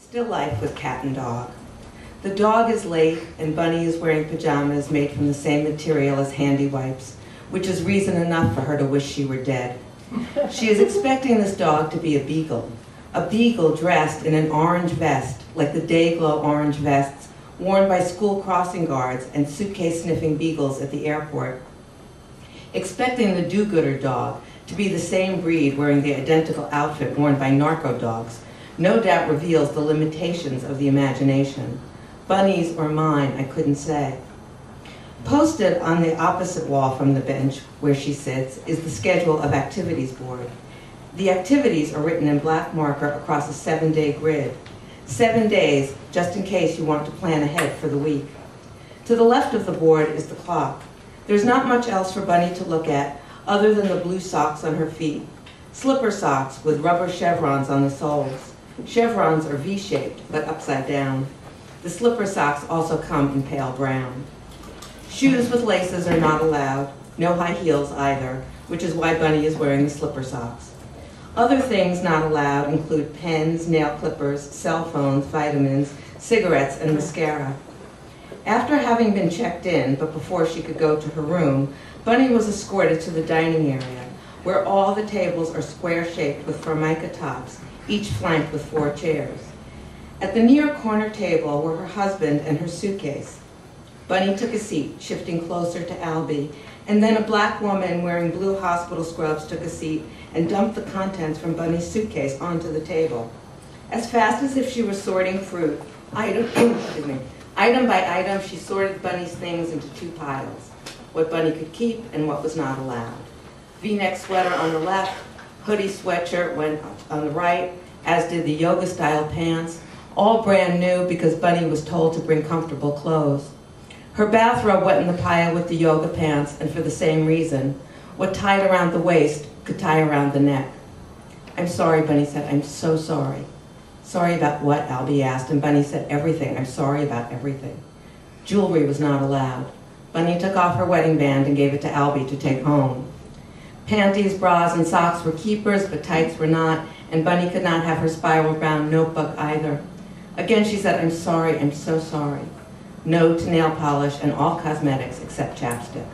Still life with cat and dog. The dog is late, and Bunny is wearing pajamas made from the same material as handy wipes, which is reason enough for her to wish she were dead. She is expecting this dog to be a beagle dressed in an orange vest, like the day-glow orange vests worn by school crossing guards and suitcase-sniffing beagles at the airport. Expecting the do-gooder dog to be the same breed wearing the identical outfit worn by narco dogs no doubt reveals the limitations of the imagination. Bunny's or mine, I couldn't say. Posted on the opposite wall from the bench where she sits is the schedule of activities board. The activities are written in black marker across a 7-day grid. 7 days, just in case you want to plan ahead for the week. To the left of the board is the clock. There's not much else for Bunny to look at other than the blue socks on her feet. Slipper socks with rubber chevrons on the soles. Chevrons are V-shaped, but upside down. The slipper socks also come in pale brown. Shoes with laces are not allowed, no high heels either, which is why Bunny is wearing the slipper socks. Other things not allowed include pens, nail clippers, cell phones, vitamins, cigarettes, and mascara. After having been checked in, but before she could go to her room, Bunny was escorted to the dining area, where all the tables are square-shaped with formica tops, each flanked with 4 chairs. At the near corner table were her husband and her suitcase. Bunny took a seat, shifting closer to Albie, and then a black woman wearing blue hospital scrubs took a seat and dumped the contents from Bunny's suitcase onto the table. As fast as if she were sorting fruit, item by item, she sorted Bunny's things into 2 piles, what Bunny could keep and what was not allowed. V-neck sweater on the left, hoodie sweatshirt went on the right, as did the yoga-style pants, all brand new because Bunny was told to bring comfortable clothes. Her bathrobe went in the pile with the yoga pants, and for the same reason. What tied around the waist could tie around the neck. I'm sorry, Bunny said. I'm so sorry. Sorry about what? Albie asked, and Bunny said everything. I'm sorry about everything. Jewelry was not allowed. Bunny took off her wedding band and gave it to Albie to take home. Panties, bras, and socks were keepers, but tights were not, and Bunny could not have her spiral-bound notebook either. Again, she said, I'm sorry, I'm so sorry. No to nail polish and all cosmetics except chapstick.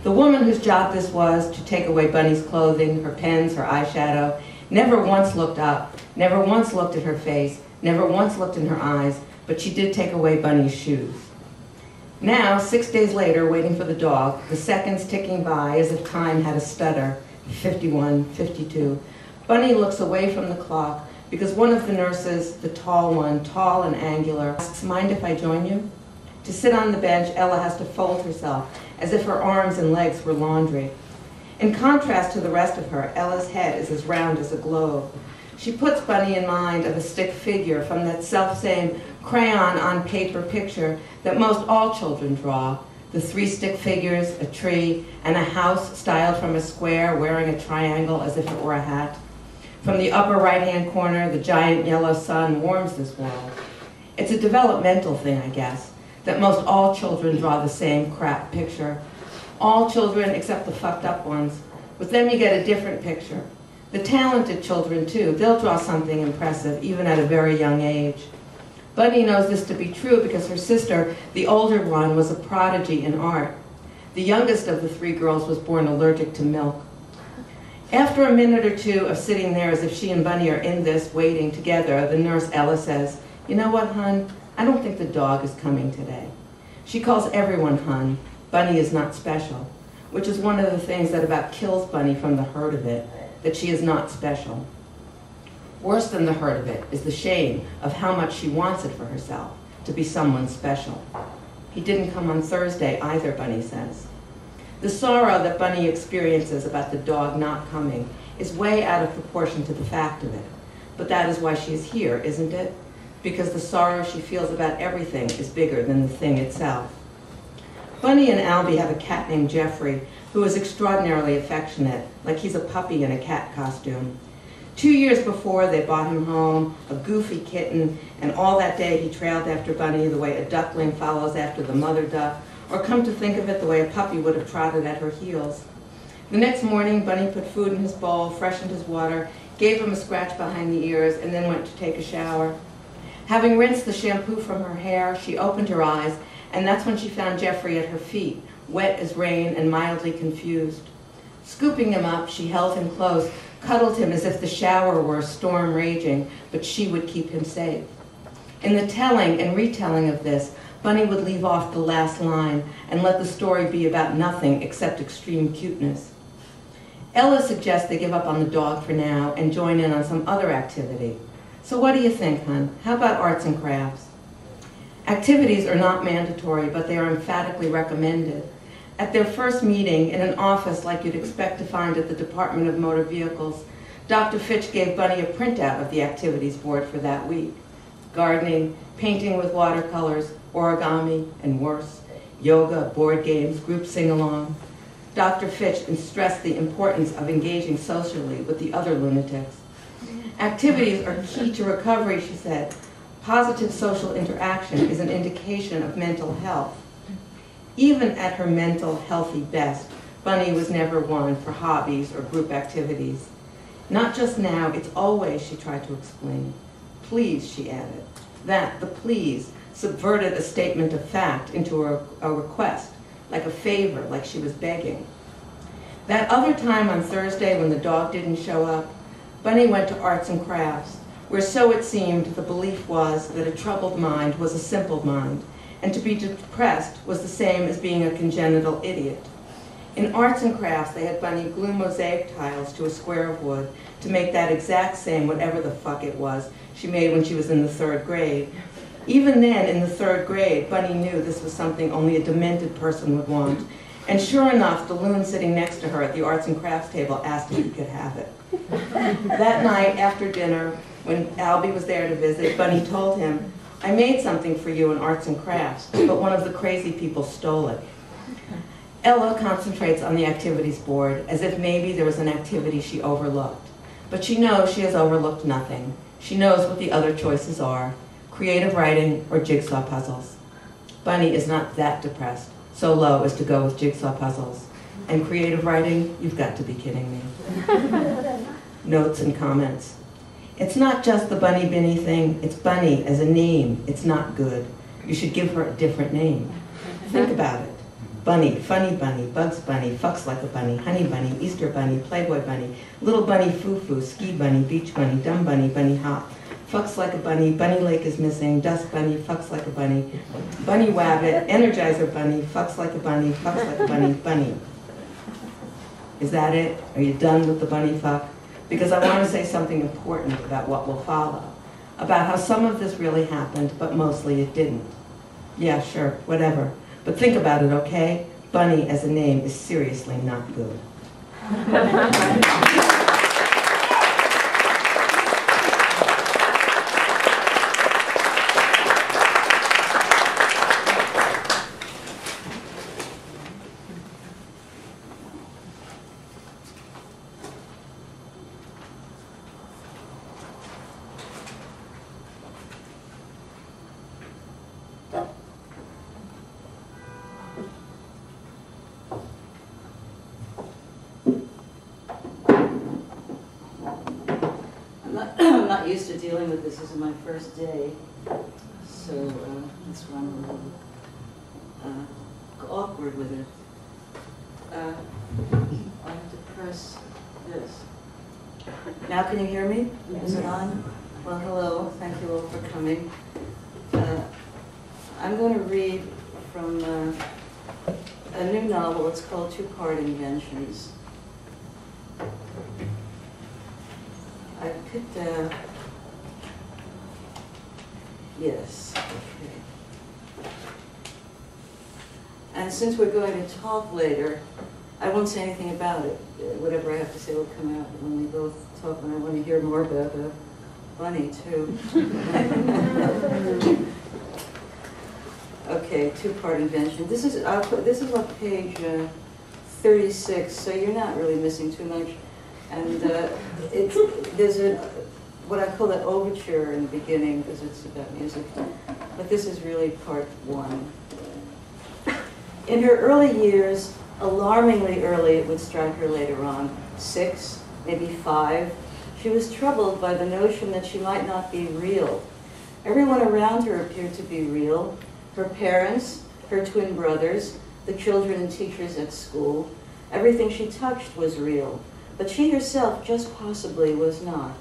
The woman whose job this was to take away Bunny's clothing, her pens, her eyeshadow, never once looked up, never once looked at her face, never once looked in her eyes, but she did take away Bunny's shoes. Now, 6 days later, waiting for the dog, the seconds ticking by as if time had a stutter, 51, 52, Bunny looks away from the clock because one of the nurses, the tall one, tall and angular, asks, mind if I join you? To sit on the bench, Ella has to fold herself as if her arms and legs were laundry. In contrast to the rest of her, Ella's head is as round as a globe. She puts Bunny in mind of a stick figure from that self-same crayon-on-paper picture that most all children draw, the 3 stick figures, a tree, and a house styled from a square wearing a triangle as if it were a hat. From the upper right-hand corner, the giant yellow sun warms this world. It's a developmental thing, I guess, that most all children draw the same crap picture. All children except the fucked up ones. With them you get a different picture. The talented children, too, they'll draw something impressive, even at a very young age. Bunny knows this to be true because her sister, the older one, was a prodigy in art. The youngest of the 3 girls was born allergic to milk. After a minute or 2 of sitting there as if she and Bunny are in this, waiting together, the nurse Ella says, you know what, hun? I don't think the dog is coming today. She calls everyone hun. Bunny is not special, which is one of the things that about kills Bunny from the hurt of it, that she is not special. Worse than the hurt of it is the shame of how much she wants it for herself, to be someone special. He didn't come on Thursday either, Bunny says. The sorrow that Bunny experiences about the dog not coming is way out of proportion to the fact of it. But that is why she is here, isn't it? Because the sorrow she feels about everything is bigger than the thing itself. Bunny and Albie have a cat named Jeffrey, who is extraordinarily affectionate, like he's a puppy in a cat costume. 2 years before, they brought him home, a goofy kitten, and all that day he trailed after Bunny the way a duckling follows after the mother duck, or come to think of it, the way a puppy would have trotted at her heels. The next morning, Bunny put food in his bowl, freshened his water, gave him a scratch behind the ears, and then went to take a shower. Having rinsed the shampoo from her hair, she opened her eyes, and that's when she found Jeffrey at her feet, wet as rain and mildly confused. Scooping him up, she held him close, cuddled him as if the shower were a storm raging, but she would keep him safe. In the telling and retelling of this, Bunnie would leave off the last line and let the story be about nothing except extreme cuteness. Ella suggests they give up on the dog for now and join in on some other activity. So what do you think, hon? How about arts and crafts? Activities are not mandatory, but they are emphatically recommended. At their first meeting, in an office like you'd expect to find at the Department of Motor Vehicles, Dr. Fitch gave Bunnie a printout of the activities board for that week. Gardening, painting with watercolors, origami, and worse, yoga, board games, group sing-along. Dr. Fitch stressed the importance of engaging socially with the other lunatics. Activities are key to recovery, she said. Positive social interaction is an indication of mental health. Even at her mental healthy best, Bunnie was never one for hobbies or group activities. Not just now, it's always, she tried to explain. Please, she added. That, the please, subverted a statement of fact into a request, like a favor, like she was begging. That other time on Thursday when the dog didn't show up, Bunnie went to arts and crafts, where so it seemed the belief was that a troubled mind was a simple mind, and to be depressed was the same as being a congenital idiot. In arts and crafts, they had Bunnie glue mosaic tiles to a square of wood to make that exact same whatever the fuck it was she made when she was in the 3rd grade. Even then, in the 3rd grade, Bunnie knew this was something only a demented person would want. And sure enough, the loon sitting next to her at the arts and crafts table asked if he could have it. That night, after dinner, when Albie was there to visit, Bunnie told him, I made something for you in arts and crafts, but one of the crazy people stole it. Ella concentrates on the activities board as if maybe there was an activity she overlooked. But she knows she has overlooked nothing. She knows what the other choices are, creative writing or jigsaw puzzles. Bunnie is not that depressed, so low as to go with jigsaw puzzles. And creative writing, you've got to be kidding me. Notes and comments. It's not just the Bunnie Binnie thing, it's Bunnie as a name. It's not good. You should give her a different name. Think about it. Bunnie, Funny Bunnie, Bugs Bunnie, Fucks Like a Bunnie, Honey Bunnie, Easter Bunnie, Playboy Bunnie, Little Bunnie Foo-Foo, Ski Bunnie, Beach Bunnie, Dumb Bunnie, Bunnie Hop, Fucks Like a Bunnie, Bunnie Lake is Missing, Dust Bunnie, Fucks Like a Bunnie, Bunnie Wabbit, Energizer Bunnie, Fucks Like a Bunnie, Fucks Like a Bunnie, Bunnie. Is that it? Are you done with the bunny fuck? Because I want to say something important about what will follow, about how some of this really happened, but mostly it didn't. Yeah, sure, whatever. But think about it, okay? Bunnie as a name is seriously not good. I'm not used to dealing with this. This is my first day, so that's why I'm a little awkward with it. I have to press this. Now can you hear me? Is it on? Well, hello. Thank you all for coming. I'm going to read from a new novel. It's called Two-Part Inventions. I picked yes, okay. And since we're going to talk later, I won't say anything about it. Whatever I have to say will come out when we both talk, and I want to hear more about Bunnie, too. Okay, Two-Part Invention. This is on page 36, so you're not really missing too much. And there's what I call an overture in the beginning because it's about music. But this is really part 1. In her early years, alarmingly early, it would strike her later on, 6, maybe 5, she was troubled by the notion that she might not be real, Everyone around her appeared to be real. Her parents, her twin brothers, the children and teachers at school. Everything she touched was real, but she herself just possibly was not.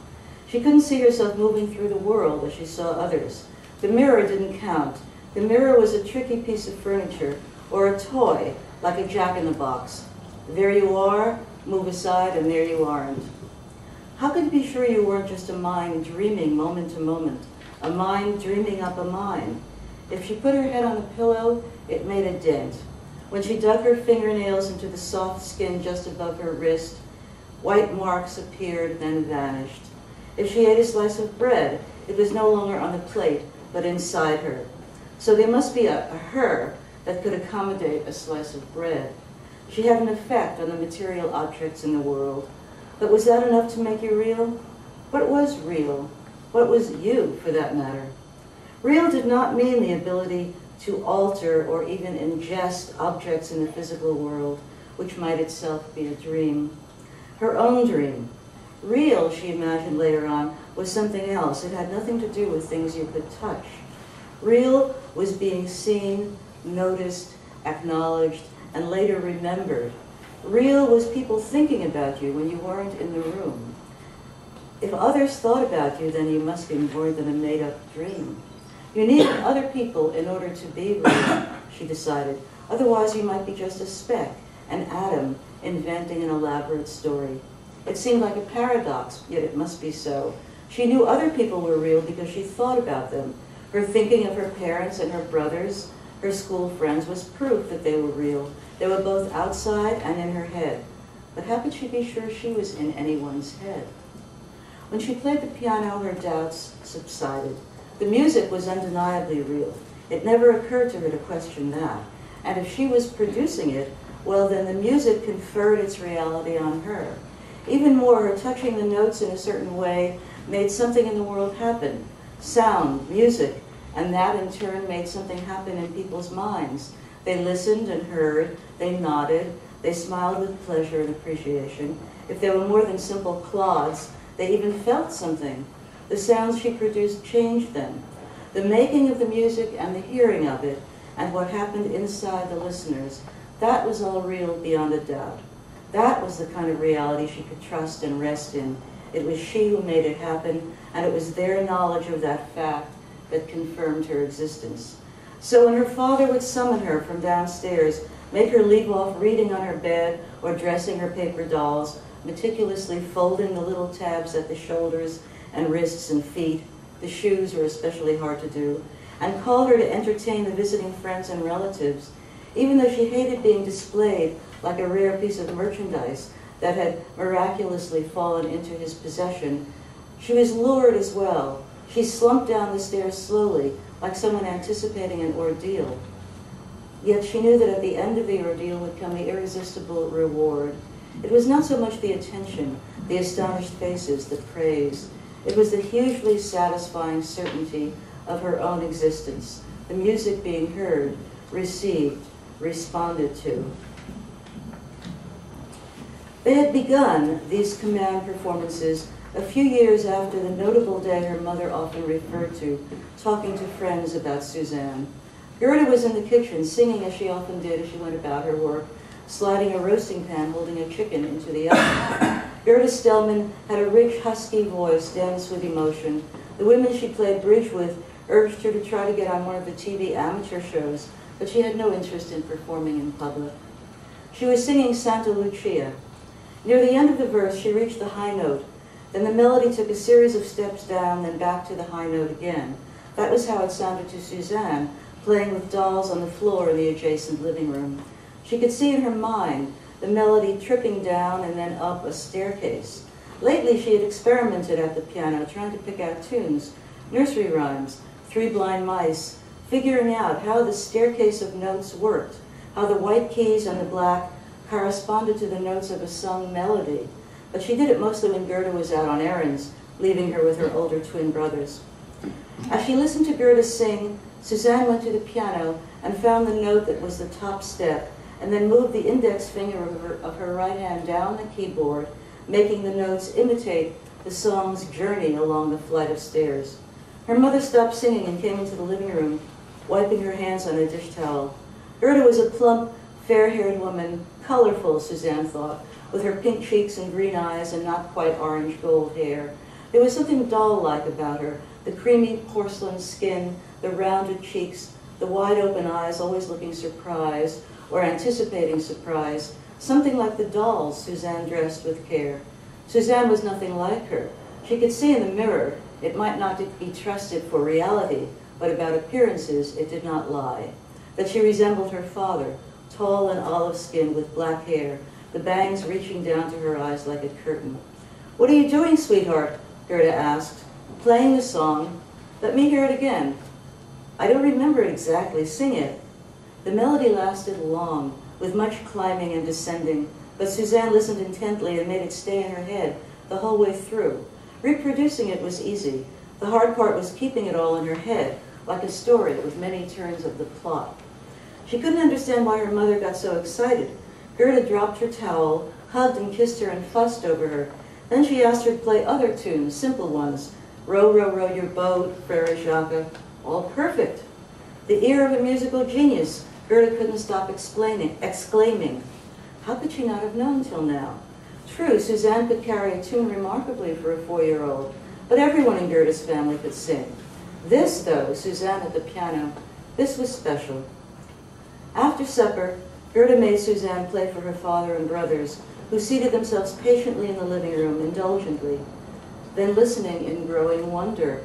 She couldn't see herself moving through the world as she saw others. The mirror didn't count. The mirror was a tricky piece of furniture, or a toy, like a jack-in-the-box. There you are, move aside, and there you aren't. How could you be sure you weren't just a mind dreaming moment to moment, a mind dreaming up a mind? If she put her head on the pillow, it made a dent. When she dug her fingernails into the soft skin just above her wrist, white marks appeared, then vanished. If she ate a slice of bread, it was no longer on the plate, but inside her. So there must be a her that could accommodate a slice of bread. She had an effect on the material objects in the world. But was that enough to make you real? What was real? What was you, for that matter? Real did not mean the ability to alter or even ingest objects in the physical world, which might itself be a dream. Her own dream. Real, she imagined later on, was something else. It had nothing to do with things you could touch. Real was being seen, noticed, acknowledged, and later remembered. Real was people thinking about you when you weren't in the room. If others thought about you, then you must be more than a made-up dream. You needed other people in order to be real, she decided. Otherwise, you might be just a speck, an atom, inventing an elaborate story. It seemed like a paradox, yet it must be so. She knew other people were real because she thought about them. Her thinking of her parents and her brothers, her school friends, was proof that they were real. They were both outside and in her head. But how could she be sure she was in anyone's head? When she played the piano, her doubts subsided. The music was undeniably real. It never occurred to her to question that. And if she was producing it, well, then the music conferred its reality on her. Even more, her touching the notes in a certain way made something in the world happen. Sound, music, and that in turn made something happen in people's minds. They listened and heard, they nodded, they smiled with pleasure and appreciation. If they were more than simple clods, they even felt something. The sounds she produced changed them. The making of the music and the hearing of it, and what happened inside the listeners, that was all real beyond a doubt. That was the kind of reality she could trust and rest in. It was she who made it happen, and it was their knowledge of that fact that confirmed her existence. So when her father would summon her from downstairs, make her leave off reading on her bed or dressing her paper dolls, meticulously folding the little tabs at the shoulders and wrists and feet, the shoes were especially hard to do, and called her to entertain the visiting friends and relatives, even though she hated being displayed like a rare piece of merchandise that had miraculously fallen into his possession, she was lured as well. She slumped down the stairs slowly, like someone anticipating an ordeal. Yet she knew that at the end of the ordeal would come the irresistible reward. It was not so much the attention, the astonished faces, the praise. It was the hugely satisfying certainty of her own existence, the music being heard, received, responded to. They had begun, these command performances, a few years after the notable day her mother often referred to, talking to friends about Suzanne. Gerda was in the kitchen, singing as she often did as she went about her work, sliding a roasting pan holding a chicken into the oven. Gerda Stellman had a rich, husky voice, dense with emotion. The women she played bridge with urged her to try to get on one of the TV amateur shows, but she had no interest in performing in public. She was singing Santa Lucia. Near the end of the verse, she reached the high note. Then the melody took a series of steps down, then back to the high note again. That was how it sounded to Suzanne, playing with dolls on the floor in the adjacent living room. She could see in her mind the melody tripping down and then up a staircase. Lately, she had experimented at the piano, trying to pick out tunes, nursery rhymes, Three Blind Mice, figuring out how the staircase of notes worked, how the white keys and the black corresponded to the notes of a sung melody. But she did it mostly when Gerda was out on errands, leaving her with her older twin brothers. As she listened to Gerda sing, Suzanne went to the piano and found the note that was the top step, and then moved the index finger of her right hand down the keyboard, making the notes imitate the song's journey along the flight of stairs. Her mother stopped singing and came into the living room, wiping her hands on a dish towel. Gerda was a plump, fair-haired woman, colorful, Suzanne thought, with her pink cheeks and green eyes and not quite orange gold hair. There was something doll-like about her, the creamy porcelain skin, the rounded cheeks, the wide-open eyes always looking surprised or anticipating surprise, something like the dolls Suzanne dressed with care. Suzanne was nothing like her. She could see in the mirror. It might not be trusted for reality, but about appearances it did not lie. That she resembled her father, tall and olive-skinned with black hair, the bangs reaching down to her eyes like a curtain. "What are you doing, sweetheart?" Gerda asked. "Playing the song. Let me hear it again." "I don't remember it exactly. Sing it." The melody lasted long, with much climbing and descending, but Suzanne listened intently and made it stay in her head the whole way through. Reproducing it was easy. The hard part was keeping it all in her head, like a story with many turns of the plot. She couldn't understand why her mother got so excited. Gerda dropped her towel, hugged and kissed her and fussed over her. Then she asked her to play other tunes, simple ones. "Row, row, row your boat," Frere Jacques. All perfect. The ear of a musical genius, Gerda couldn't stop exclaiming. How could she not have known till now? True, Suzanne could carry a tune remarkably for a 4-year-old, but everyone in Gerda's family could sing. This, though, Suzanne at the piano, this was special. After supper, Gerda made Suzanne play for her father and brothers, who seated themselves patiently in the living room, indulgently, then listening in growing wonder.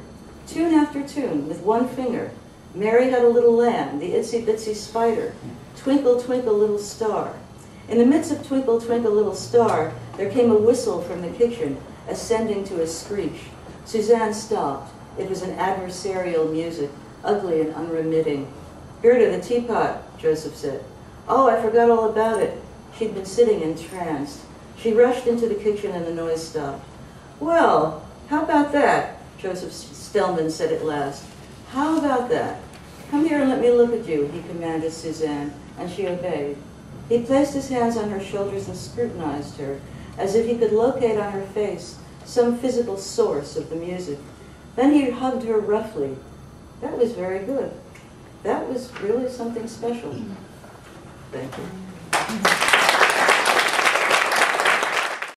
Tune after tune, with one finger. Mary Had a Little Lamb, the Itsy Bitsy Spider, Twinkle, Twinkle, Little Star. In the midst of Twinkle, Twinkle, Little Star, there came a whistle from the kitchen, ascending to a screech. Suzanne stopped. It was an adversarial music, ugly and unremitting. "Gerda, the teapot," Joseph said. "Oh, I forgot all about it." She'd been sitting entranced. She rushed into the kitchen and the noise stopped. "Well, how about that?" Joseph Stelman said at last. "How about that? Come here and let me look at you," he commanded Suzanne, and she obeyed. He placed his hands on her shoulders and scrutinized her, as if he could locate on her face some physical source of the music. Then he hugged her roughly. "That was very good. That was really something special." Thank you.